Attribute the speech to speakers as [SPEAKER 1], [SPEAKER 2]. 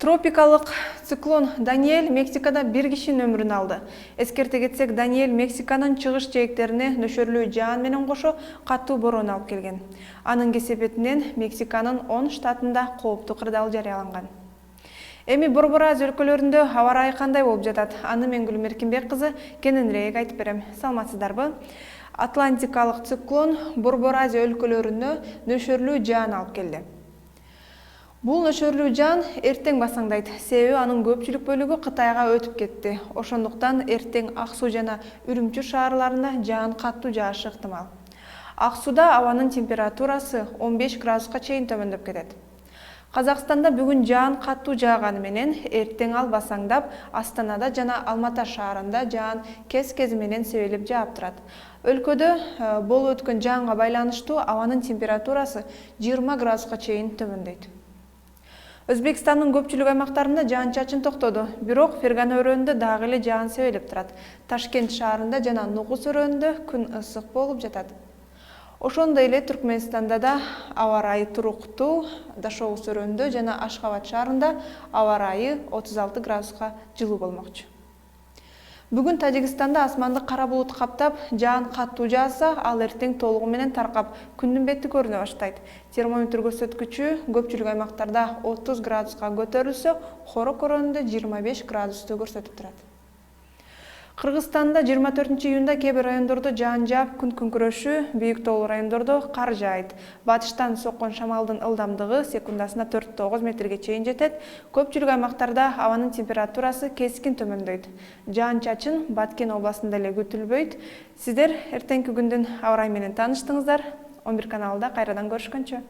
[SPEAKER 1] Тропикалык циклон Даниэль Мексикада бир кишинин өмүрүн алды. Эскерте кетсек, Даниэль Мексиканын чыгыш жээктерине нөшөрлүү жаан менен кошо катуу бороон алып келген. Анын кесепетинен Мексиканын 10 штатында кооптуу кырдаал жарыяланган. Эми Борбор Азия өлкөлөрүндө аба ырайы кандай болуп жатат? Аны мен Гүлүм Эркинбек кызы кененирээк айтып берем. Саламатсыздарбы? Атлантикалык циклон Борбор Азия өлкөлөрүнө нөшөрлүү жаан алып келди. Бул нөшөрлүү жаан эртең басаңдайт, себеби анын көпчүлүк бөлүгү Кытайга өтүп кетти. Ошондуктан эртең Ак Суу жана Үрүмчү шаарларына жаан катуу жаашы ыктымал. Ак Сууда абанын температурасы 15 градуска чейин төмөндөп кетет. Казакстанда бүгүн жаан катуу жааганы менен эртең ал басаңдап, Астанада жана Алмата шаарында жаан кез-кези менен себелип жаап турат. Өлкөдө болуп өткөн жаанга байланыштуу абанын температурасы 20 градуска чейин төмөндөйт. Өзбекстандын көпчүлүк аймактарында жаан-чачын токтоду, бирок Фергана өрөөнүндө дагы эле жаан себелип турат. Ташкент шаарында жана Нугус өрөөнүндө күн ысык болуп жатат. Ошондой эле Түркмөнстанда да аба ырайы туруктуу, Дашоғуз өрөөнүндө жана Ашхабад шаарында аба ырайы 36 градуска жылуу болмокчу. Бүгүн Тажикстанда асманды кара булут каптап, жаан катуу жааса, ал эртең толугу менен таркап, күндүн бети көрүнө баштайт. Термометр көрсөткүчү көпчүлүк аймактарда 30 градуска көтөрүлсө, Хорок өрөөнүндө 25 градусту көрсөтүп турат. Кыргызстанда 24 июнда кээ бир райондордо жаан жаап, күн күңкүрөшү, бийик тоолуу райондордо кар жаайт. Батыштан соккон шамалдын ылдамдыгы секундасына 4-9 метрге чейин жетет. Көпчүлүк аймактарда абанын температурасы кескин төмөндөйт. Жаан-чачын Баткен областында эле күтүлбөйт. Сиздер эртеңки күндүн аба ырайы менен тааныштыңыздар. 11 каналында кайрадан көрүшкөнчө.